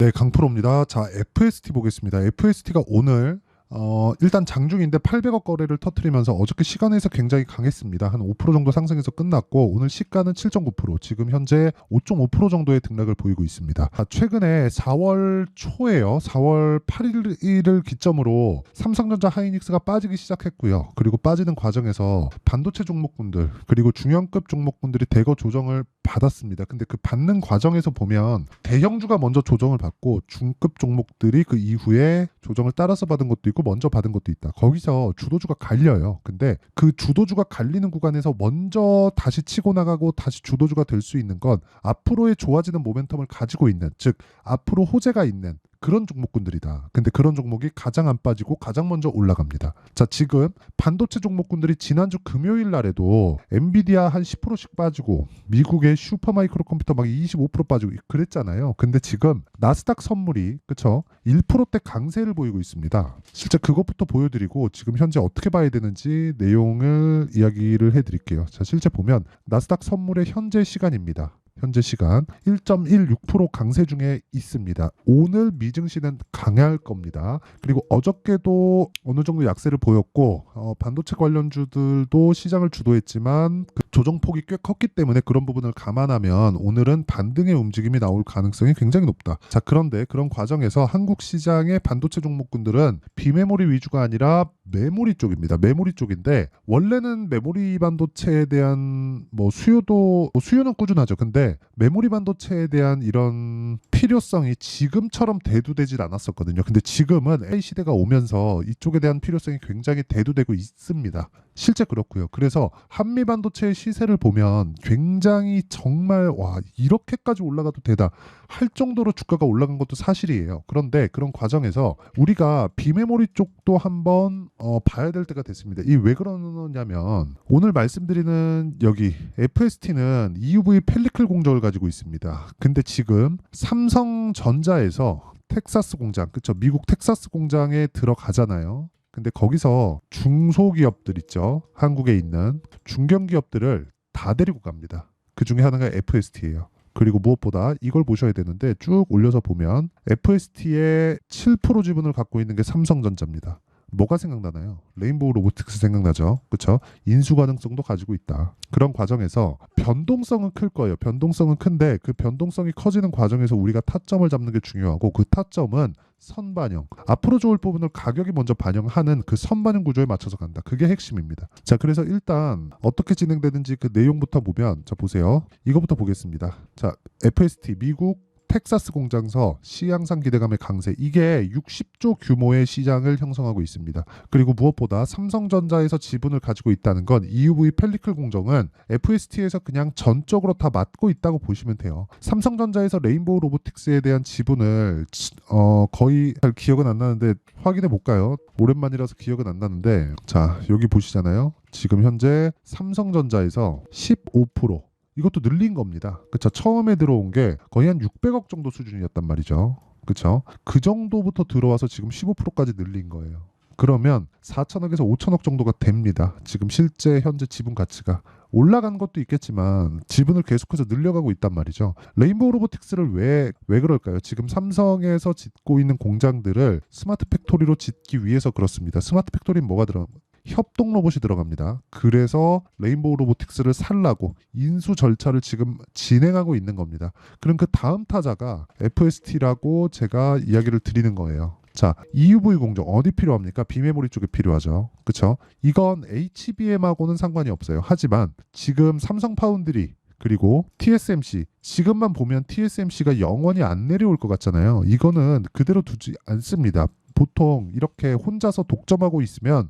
네, 강프로입니다. 자, FST 보겠습니다. FST가 오늘 일단 장중인데 800억 거래를 터뜨리면서 어저께 시간에서 굉장히 강했습니다. 한 5% 정도 상승해서 끝났고 오늘 시가는 7.9%, 지금 현재 5.5% 정도의 등락을 보이고 있습니다. 최근에 4월 초에요. 4월 8일을 기점으로 삼성전자 하이닉스가 빠지기 시작했고요. 그리고 빠지는 과정에서 반도체 종목군들 그리고 중형급 종목군들이 대거 조정을 받았습니다. 근데 그 받는 과정에서 보면 대형주가 먼저 조정을 받고 중급 종목들이 그 이후에 조정을 따라서 받은 것도 있고 먼저 받은 것도 있다. 거기서 주도주가 갈려요. 근데 그 주도주가 갈리는 구간에서 먼저 다시 치고 나가고 다시 주도주가 될 수 있는 건 앞으로의 좋아지는 모멘텀을 가지고 있는, 즉 앞으로 호재가 있는 그런 종목군들이다. 근데 그런 종목이 가장 안 빠지고 가장 먼저 올라갑니다. 자, 지금 반도체 종목군들이 지난주 금요일 날에도 엔비디아 한 10%씩 빠지고 미국의 슈퍼마이크로 컴퓨터 막 25% 빠지고 그랬잖아요. 근데 지금 나스닥 선물이 그쵸? 1%대 강세를 보이고 있습니다. 실제 그것부터 보여드리고 지금 현재 어떻게 봐야 되는지 내용을 이야기를 해드릴게요. 자, 실제 보면 나스닥 선물의 현재 시간입니다. 현재 시간 1.16% 강세 중에 있습니다. 오늘 미증시는 강할 겁니다. 그리고 어저께도 어느 정도 약세를 보였고 반도체 관련주들도 시장을 주도했지만 그 조정폭이 꽤 컸기 때문에 그런 부분을 감안하면 오늘은 반등의 움직임이 나올 가능성이 굉장히 높다. 자, 그런데 그런 과정에서 한국 시장의 반도체 종목군들은 비메모리 위주가 아니라 메모리 쪽입니다. 메모리 쪽인데 원래는 메모리 반도체에 대한 수요는 꾸준하죠. 근데 메모리 반도체에 대한 이런 필요성이 지금처럼 대두되질 않았었거든요. 근데 지금은 AI 시대가 오면서 이쪽에 대한 필요성이 굉장히 대두되고 있습니다. 실제 그렇고요. 그래서 한미 반도체의 시세를 보면 굉장히 정말 이렇게까지 올라가도 되다 할 정도로 주가가 올라간 것도 사실이에요. 그런데 그런 과정에서 우리가 비메모리 쪽도 한번 봐야 될 때가 됐습니다. 이 왜 그러냐면 오늘 말씀드리는 여기 FST는 EUV 펠리클 공정을 가지고 있습니다. 근데 지금 삼성전자에서 텍사스 공장, 그쵸? 미국 텍사스 공장에 들어가잖아요. 근데 거기서 중소기업들 있죠. 한국에 있는 중견기업들을 다 데리고 갑니다. 그 중에 하나가 FST예요. 그리고 무엇보다 이걸 보셔야 되는데 쭉 올려서 보면 FST의 7% 지분을 갖고 있는 게 삼성전자입니다. 뭐가 생각나나요? 레인보우 로보틱스 생각나죠? 그렇죠? 인수 가능성도 가지고 있다. 그런 과정에서 변동성은 클 거예요. 변동성은 큰데 그 변동성이 커지는 과정에서 우리가 타점을 잡는 게 중요하고 그 타점은 선반영. 앞으로 좋을 부분을 가격이 먼저 반영하는 그 선반영 구조에 맞춰서 간다. 그게 핵심입니다. 자, 그래서 일단 어떻게 진행되는지 그 내용부터 보면 자, 보세요. 이거부터 보겠습니다. 자, FST 미국 텍사스 공장서 시향상 기대감의 강세, 이게 60조 규모의 시장을 형성하고 있습니다. 그리고 무엇보다 삼성전자에서 지분을 가지고 있다는 건 EUV 펠리클 공정은 FST에서 그냥 전적으로 다 맡고 있다고 보시면 돼요. 삼성전자에서 레인보우 로보틱스에 대한 지분을 거의 잘 기억은 안 나는데 확인해 볼까요? 오랜만이라서 기억은 안 나는데 자, 여기 보시잖아요. 지금 현재 삼성전자에서 15%, 이것도 늘린 겁니다. 그쵸? 처음에 들어온 게 거의 한 600억 정도 수준이었단 말이죠. 그쵸? 그 정도부터 들어와서 지금 15%까지 늘린 거예요. 그러면 4천억에서 5천억 정도가 됩니다. 지금 실제 현재 지분 가치가 올라간 것도 있겠지만 지분을 계속해서 늘려가고 있단 말이죠. 레인보우 로보틱스를 왜 그럴까요? 지금 삼성에서 짓고 있는 공장들을 스마트 팩토리로 짓기 위해서 그렇습니다. 스마트 팩토리는 뭐가 협동 로봇이 들어갑니다. 그래서 레인보우 로보틱스를 살라고 인수 절차를 지금 진행하고 있는 겁니다. 그럼 그 다음 타자가 FST라고 제가 이야기를 드리는 거예요. 자, EUV 공정 어디 필요합니까? 비메모리 쪽에 필요하죠. 그쵸? 이건 HBM하고는 상관이 없어요. 하지만 지금 삼성 파운드리 그리고 TSMC, 지금만 보면 TSMC가 영원히 안 내려올 것 같잖아요. 이거는 그대로 두지 않습니다. 보통 이렇게 혼자서 독점하고 있으면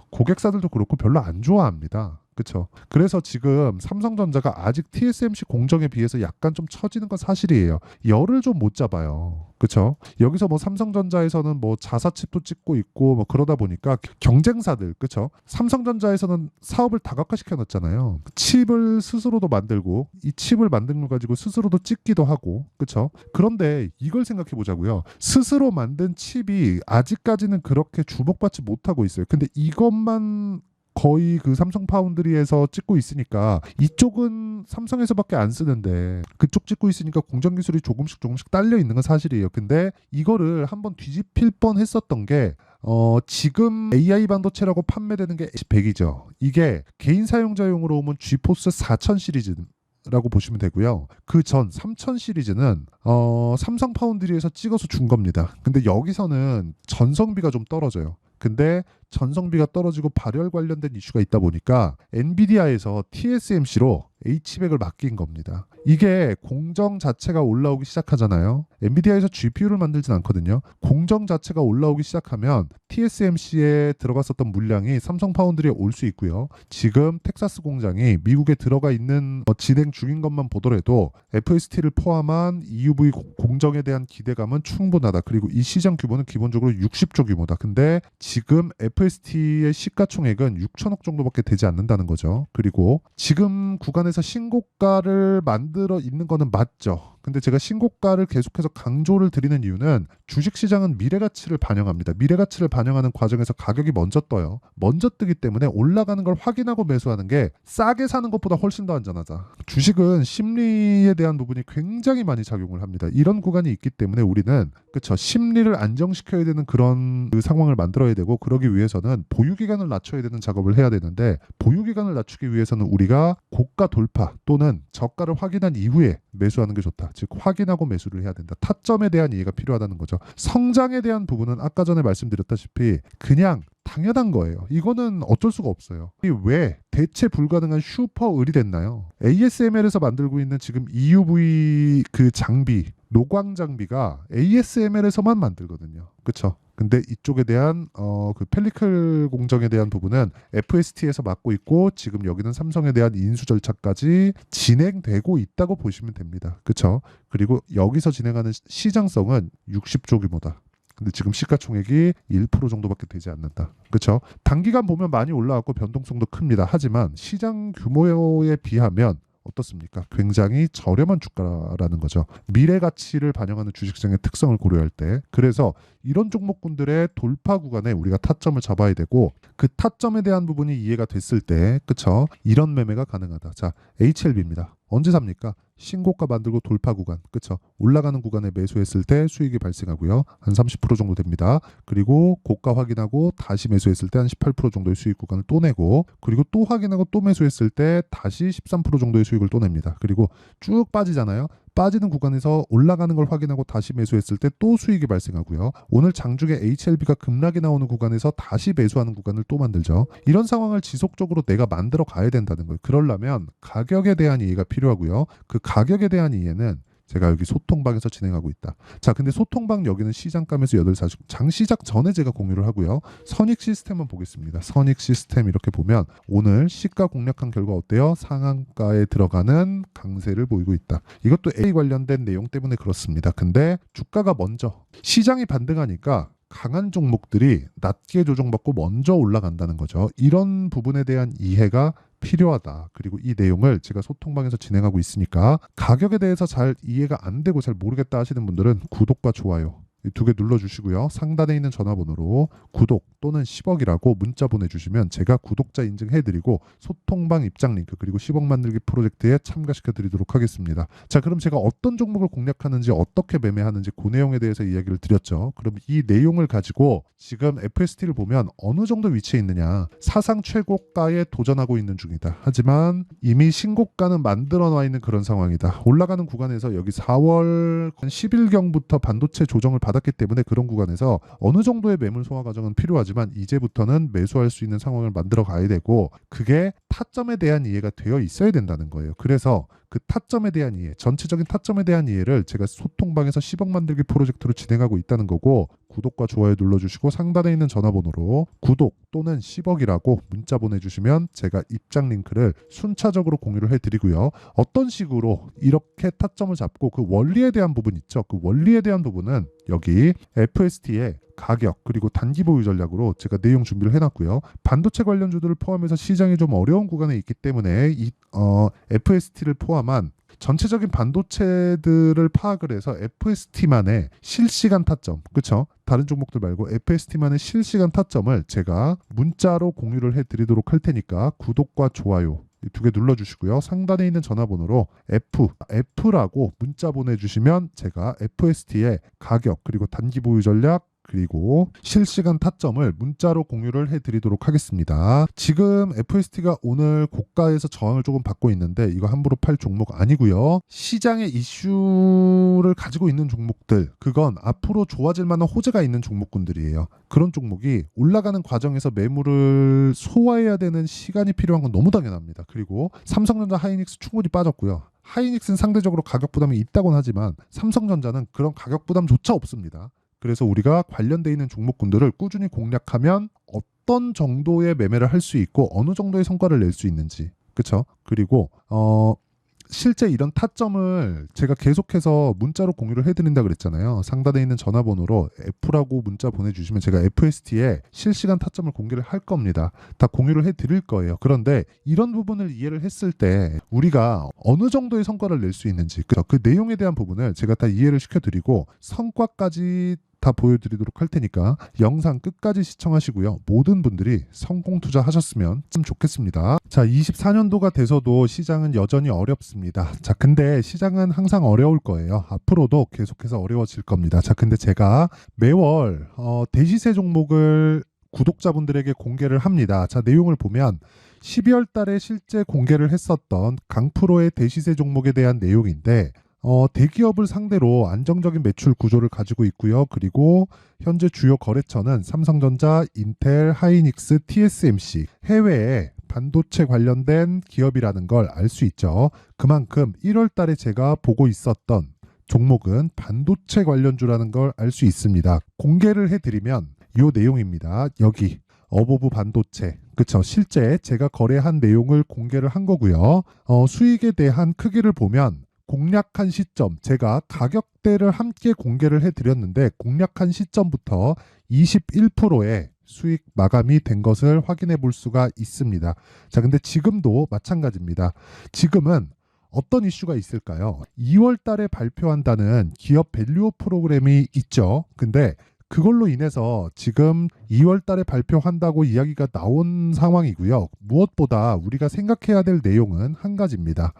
고객사들도 그렇고 별로 안 좋아합니다. 그렇죠? 그래서 지금 삼성전자가 아직 TSMC 공정에 비해서 약간 좀 처지는 건 사실이에요. 열을 좀 못 잡아요. 그렇죠? 여기서 뭐 삼성전자에서는 뭐 자사칩도 찍고 있고 뭐 그러다 보니까 경쟁사들, 그렇죠? 삼성전자에서는 사업을 다각화시켜 놨잖아요. 칩을 스스로도 만들고 이 칩을 만든 걸 가지고 스스로도 찍기도 하고, 그렇죠? 그런데 이걸 생각해 보자고요. 스스로 만든 칩이 아직까지는 그렇게 주목받지 못하고 있어요. 근데 이것만 거의 그 삼성 파운드리에서 찍고 있으니까 이쪽은 삼성에서밖에 안 쓰는데 그쪽 찍고 있으니까 공정 기술이 조금씩 딸려 있는 건 사실이에요. 근데 이거를 한번 뒤집힐 뻔 했었던 게 지금 AI 반도체라고 판매되는 게 100이죠. 이게 개인 사용자용으로 오면 지포스 4000 시리즈라고 보시면 되고요. 그 전 3000 시리즈는 삼성 파운드리에서 찍어서 준 겁니다. 근데 여기서는 전성비가 좀 떨어져요. 근데 전성비가 떨어지고 발열 관련된 이슈가 있다 보니까 엔비디아에서 TSMC로 H백을 맡긴 겁니다. 이게 공정 자체가 올라오기 시작하잖아요. 엔비디아에서 GPU를 만들진 않거든요. 공정 자체가 올라오기 시작하면 TSMC에 들어갔었던 물량이 삼성 파운드리에 올 수 있고요. 지금 텍사스 공장이 미국에 들어가 있는 진행 중인 것만 보더라도 FST를 포함한 EUV 공정에 대한 기대감은 충분하다. 그리고 이 시장 규모는 기본적으로 60조 규모다. 근데 지금 FST의 시가총액은 6천억 정도밖에 되지 않는다는 거죠. 그리고 지금 구간에서 신고가를 만들어 있는 거는 맞죠. 근데 제가 신고가를 계속해서 강조를 드리는 이유는 주식시장은 미래가치를 반영합니다. 미래가치를 반영하는 과정에서 가격이 먼저 떠요. 먼저 뜨기 때문에 올라가는 걸 확인하고 매수하는 게 싸게 사는 것보다 훨씬 더 안전하다. 주식은 심리에 대한 부분이 굉장히 많이 작용을 합니다. 이런 구간이 있기 때문에 우리는 그쵸 심리를 안정시켜야 되는 그런 그 상황을 만들어야 되고 그러기 위해서는 보유기간을 낮춰야 되는 작업을 해야 되는데 보유기간을 낮추기 위해서는 우리가 고가 돌파 또는 저가를 확인한 이후에 매수하는 게 좋다. 즉 확인하고 매수를 해야 된다. 타점에 대한 이해가 필요하다는 거죠. 성장에 대한 부분은 아까 전에 말씀드렸다시피 그냥 당연한 거예요. 이거는 어쩔 수가 없어요. 왜 대체 불가능한 슈퍼 을이 됐나요? ASML에서 만들고 있는 지금 EUV 그 장비, 노광 장비가 ASML에서만 만들거든요. 그렇죠? 근데 이쪽에 대한 그 펠리클 공정에 대한 부분은 FST에서 맡고 있고 지금 여기는 삼성에 대한 인수 절차까지 진행되고 있다고 보시면 됩니다. 그렇죠? 그리고 여기서 진행하는 시장성은 60조 규모다. 근데 지금 시가총액이 1% 정도밖에 되지 않는다. 그렇죠? 단기간 보면 많이 올라왔고 변동성도 큽니다. 하지만 시장 규모에 비하면 어떻습니까? 굉장히 저렴한 주가라는 거죠. 미래 가치를 반영하는 주식시장의 특성을 고려할 때 그래서 이런 종목군들의 돌파 구간에 우리가 타점을 잡아야 되고 그 타점에 대한 부분이 이해가 됐을 때 그쵸? 이런 매매가 가능하다. 자, HLB입니다. 언제 삽니까? 신고가 만들고 돌파 구간, 그쵸? 올라가는 구간에 매수했을 때 수익이 발생하고요. 한 30% 정도 됩니다. 그리고 고가 확인하고 다시 매수했을 때 한 18% 정도의 수익 구간을 또 내고 그리고 또 확인하고 또 매수했을 때 다시 13% 정도의 수익을 또 냅니다. 그리고 쭉 빠지잖아요. 빠지는 구간에서 올라가는 걸 확인하고 다시 매수했을 때 또 수익이 발생하고요. 오늘 장중에 HLB가 급락이 나오는 구간에서 다시 매수하는 구간을 또 만들죠. 이런 상황을 지속적으로 내가 만들어 가야 된다는 거예요. 그러려면 가격에 대한 이해가 필요하고요. 그 가격에 대한 이해는 제가 여기 소통방에서 진행하고 있다. 자, 근데 소통방 여기는 시장감에서 8시 장 시작 전에 제가 공유를 하고요. 선익 시스템만 보겠습니다. 선익 시스템 이렇게 보면 오늘 시가 공략한 결과 어때요? 상한가에 들어가는 강세를 보이고 있다. 이것도 A 관련된 내용 때문에 그렇습니다. 근데 주가가 먼저 시장이 반등하니까 강한 종목들이 낮게 조정받고 먼저 올라간다는 거죠. 이런 부분에 대한 이해가 필요하다. 그리고 이 내용을 제가 소통방에서 진행하고 있으니까 가격에 대해서 잘 이해가 안 되고 잘 모르겠다 하시는 분들은 구독과 좋아요 이 두 개 눌러주시고요. 상단에 있는 전화번호로 구독 또는 10억이라고 문자 보내주시면 제가 구독자 인증해드리고 소통방 입장 링크 그리고 10억 만들기 프로젝트에 참가시켜드리도록 하겠습니다. 자, 그럼 제가 어떤 종목을 공략하는지 어떻게 매매하는지 그 내용에 대해서 이야기를 드렸죠. 그럼 이 내용을 가지고 지금 FST를 보면 어느 정도 위치에 있느냐 사상 최고가에 도전하고 있는 중이다. 하지만 이미 신고가는 만들어 놔 있는 그런 상황이다. 올라가는 구간에서 여기 4월 10일경부터 반도체 조정을 받았기 때문에 그런 구간에서 어느 정도의 매물 소화 과정은 필요하지만 이제부터는 매수할 수 있는 상황을 만들어 가야 되고 그게 타점에 대한 이해가 되어 있어야 된다는 거예요. 그래서 그 타점에 대한 이해, 전체적인 타점에 대한 이해를 제가 소통방에서 10억 만들기 프로젝트로 진행하고 있다는 거고 구독과 좋아요 눌러주시고 상단에 있는 전화번호로 구독 또는 10억이라고 문자 보내주시면 제가 입장 링크를 순차적으로 공유를 해드리고요. 어떤 식으로 이렇게 타점을 잡고 그 원리에 대한 부분 있죠. 그 원리에 대한 부분은 여기 FST의 가격 그리고 단기 보유 전략으로 제가 내용 준비를 해놨고요. 반도체 관련주들을 포함해서 시장이 좀 어려운 구간에 있기 때문에 이 FST를 포함한 전체적인 반도체들을 파악을 해서 FST만의 실시간 타점, 그쵸? 다른 종목들 말고 FST만의 실시간 타점을 제가 문자로 공유를 해드리도록 할 테니까 구독과 좋아요 이 두 개 눌러주시고요. 상단에 있는 전화번호로 F라고 문자 보내주시면 제가 FST의 가격 그리고 단기 보유 전략 그리고 실시간 타점을 문자로 공유를 해드리도록 하겠습니다. 지금 FST가 오늘 고가에서 저항을 조금 받고 있는데 이거 함부로 팔 종목 아니고요. 시장의 이슈를 가지고 있는 종목들, 그건 앞으로 좋아질 만한 호재가 있는 종목군들이에요. 그런 종목이 올라가는 과정에서 매물을 소화해야 되는 시간이 필요한 건 너무 당연합니다. 그리고 삼성전자, 하이닉스 충분히 빠졌고요. 하이닉스는 상대적으로 가격 부담이 있다곤 하지만 삼성전자는 그런 가격 부담조차 없습니다. 그래서 우리가 관련돼 있는 종목군들을 꾸준히 공략하면 어떤 정도의 매매를 할 수 있고 어느 정도의 성과를 낼 수 있는지, 그렇죠? 그리고 실제 이런 타점을 제가 계속해서 문자로 공유를 해드린다 그랬잖아요. 상단에 있는 전화번호로 F라고 문자 보내주시면 제가 FST에 실시간 타점을 공개를 할 겁니다. 다 공유를 해드릴 거예요. 그런데 이런 부분을 이해를 했을 때 우리가 어느 정도의 성과를 낼 수 있는지, 그 내용에 대한 부분을 제가 다 이해를 시켜드리고 성과까지 다 보여드리도록 할 테니까 영상 끝까지 시청하시고요. 모든 분들이 성공 투자하셨으면 참 좋겠습니다. 자, 24년도가 돼서도 시장은 여전히 어렵습니다. 자, 근데 시장은 항상 어려울 거예요. 앞으로도 계속해서 어려워질 겁니다. 자, 근데 제가 매월 대시세 종목을 구독자분들에게 공개를 합니다. 자, 내용을 보면 12월 달에 실제 공개를 했었던 강프로의 대시세 종목에 대한 내용인데 대기업을 상대로 안정적인 매출 구조를 가지고 있고요. 그리고 현재 주요 거래처는 삼성전자, 인텔, 하이닉스, TSMC, 해외에 반도체 관련된 기업이라는 걸 알 수 있죠. 그만큼 1월 달에 제가 보고 있었던 종목은 반도체 관련주라는 걸 알 수 있습니다. 공개를 해드리면 이 내용입니다. 여기 어보브 반도체, 그쵸? 실제 제가 거래한 내용을 공개를 한 거고요. 수익에 대한 크기를 보면 공략한 시점, 제가 가격대를 함께 공개를 해드렸는데 공략한 시점부터 21%의 수익 마감이 된 것을 확인해 볼 수가 있습니다. 자, 근데 지금도 마찬가지입니다. 지금은 어떤 이슈가 있을까요? 2월 달에 발표한다는 기업 밸류업 프로그램이 있죠. 근데 그걸로 인해서 지금 2월 달에 발표한다고 이야기가 나온 상황이고요. 무엇보다 우리가 생각해야 될 내용은 한 가지입니다.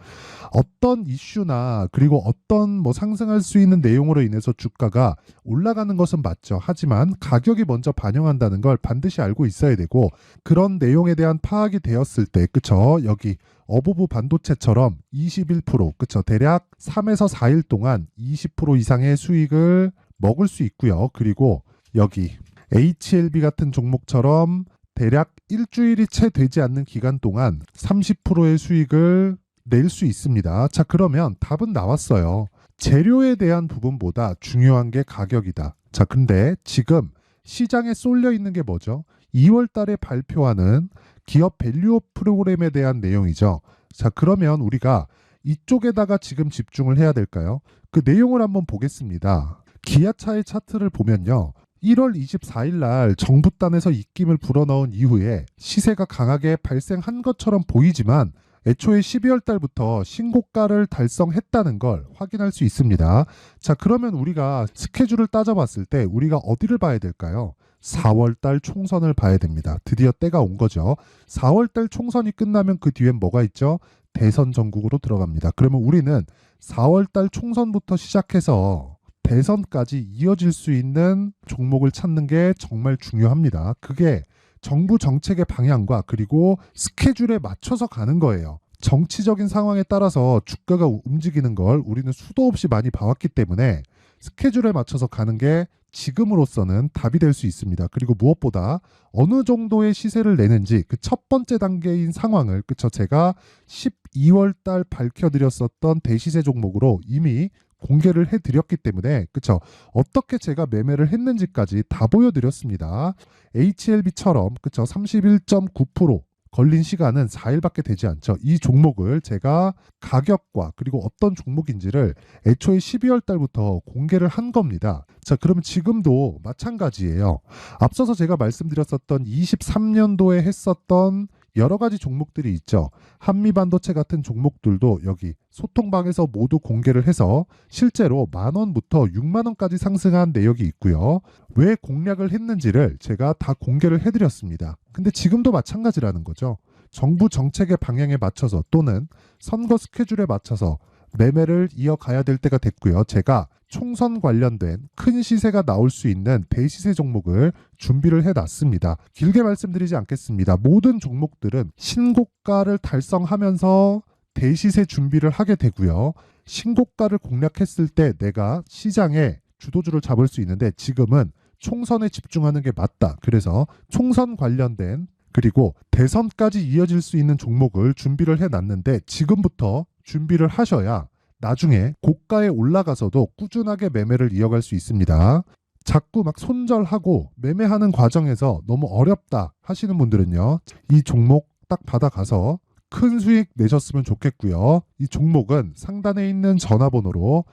어떤 이슈나 그리고 어떤 상승할 수 있는 내용으로 인해서 주가가 올라가는 것은 맞죠. 하지만 가격이 먼저 반영한다는 걸 반드시 알고 있어야 되고, 그런 내용에 대한 파악이 되었을 때, 그쵸? 여기 어보브 반도체처럼 21%, 그쵸? 대략 3에서 4일 동안 20% 이상의 수익을 먹을 수 있고요. 그리고 여기 HLB 같은 종목처럼 대략 일주일이 채 되지 않는 기간 동안 30%의 수익을 낼 수 있습니다. 자, 그러면 답은 나왔어요. 재료에 대한 부분보다 중요한 게 가격이다. 자, 근데 지금 시장에 쏠려 있는 게 뭐죠? 2월 달에 발표하는 기업 밸류업 프로그램에 대한 내용이죠. 자, 그러면 우리가 이쪽에다가 지금 집중을 해야 될까요? 그 내용을 한번 보겠습니다. 기아차의 차트를 보면요. 1월 24일 날 정부단에서 입김을 불어넣은 이후에 시세가 강하게 발생한 것처럼 보이지만 애초에 12월 달부터 신고가를 달성했다는 걸 확인할 수 있습니다. 자, 그러면 우리가 스케줄을 따져봤을 때 우리가 어디를 봐야 될까요? 4월 달 총선을 봐야 됩니다. 드디어 때가 온 거죠. 4월 달 총선이 끝나면 그 뒤엔 뭐가 있죠? 대선 전국으로 들어갑니다. 그러면 우리는 4월 달 총선부터 시작해서 대선까지 이어질 수 있는 종목을 찾는 게 정말 중요합니다. 그게 정부 정책의 방향과 그리고 스케줄에 맞춰서 가는 거예요. 정치적인 상황에 따라서 주가가 움직이는 걸 우리는 수도 없이 많이 봐왔기 때문에 스케줄에 맞춰서 가는 게 지금으로서는 답이 될 수 있습니다. 그리고 무엇보다 어느 정도의 시세를 내는지 그 첫 번째 단계인 상황을, 그쵸? 제가 12월 달 밝혀드렸었던 대시세 종목으로 이미 공개를 해드렸기 때문에, 그쵸? 어떻게 제가 매매를 했는지까지 다 보여드렸습니다. HLB처럼, 그쵸? 31.9% 걸린 시간은 4일밖에 되지 않죠. 이 종목을 제가 가격과 그리고 어떤 종목인지를 애초에 12월 달부터 공개를 한 겁니다. 자, 그러면 지금도 마찬가지예요. 앞서서 제가 말씀드렸었던 23년도에 했었던 여러 가지 종목들이 있죠. 한미반도체 같은 종목들도 여기 소통방에서 모두 공개를 해서 실제로 10,000원부터 60,000원까지 상승한 내역이 있고요. 왜 공략을 했는지를 제가 다 공개를 해드렸습니다. 근데 지금도 마찬가지라는 거죠. 정부 정책의 방향에 맞춰서 또는 선거 스케줄에 맞춰서 매매를 이어가야 될 때가 됐고요. 제가 총선 관련된 큰 시세가 나올 수 있는 대시세 종목을 준비를 해놨습니다. 길게 말씀드리지 않겠습니다. 모든 종목들은 신고가를 달성하면서 대시세 준비를 하게 되고요. 신고가를 공략했을 때 내가 시장에 주도주를 잡을 수 있는데 지금은 총선에 집중하는 게 맞다. 그래서 총선 관련된 그리고 대선까지 이어질 수 있는 종목을 준비를 해놨는데 지금부터 준비를 하셔야 나중에 고가에 올라가서도 꾸준하게 매매를 이어갈 수 있습니다. 자꾸 막 손절하고 매매하는 과정에서 너무 어렵다 하시는 분들은요. 이 종목 딱 받아가서 큰 수익 내셨으면 좋겠고요. 이 종목은 상단에 있는 전화번호로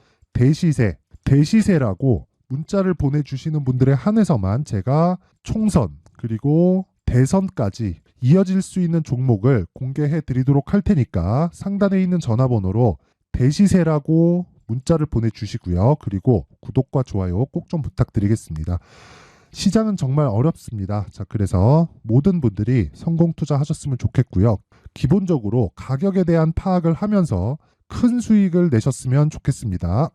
대시세라고 문자를 보내주시는 분들에 한해서만 제가 총선 그리고 대선까지 이어질 수 있는 종목을 공개해 드리도록 할 테니까 상단에 있는 전화번호로 대시세라고 문자를 보내주시고요. 그리고 구독과 좋아요 꼭 좀 부탁드리겠습니다. 시장은 정말 어렵습니다. 자, 그래서 모든 분들이 성공 투자하셨으면 좋겠고요. 기본적으로 가격에 대한 파악을 하면서 큰 수익을 내셨으면 좋겠습니다.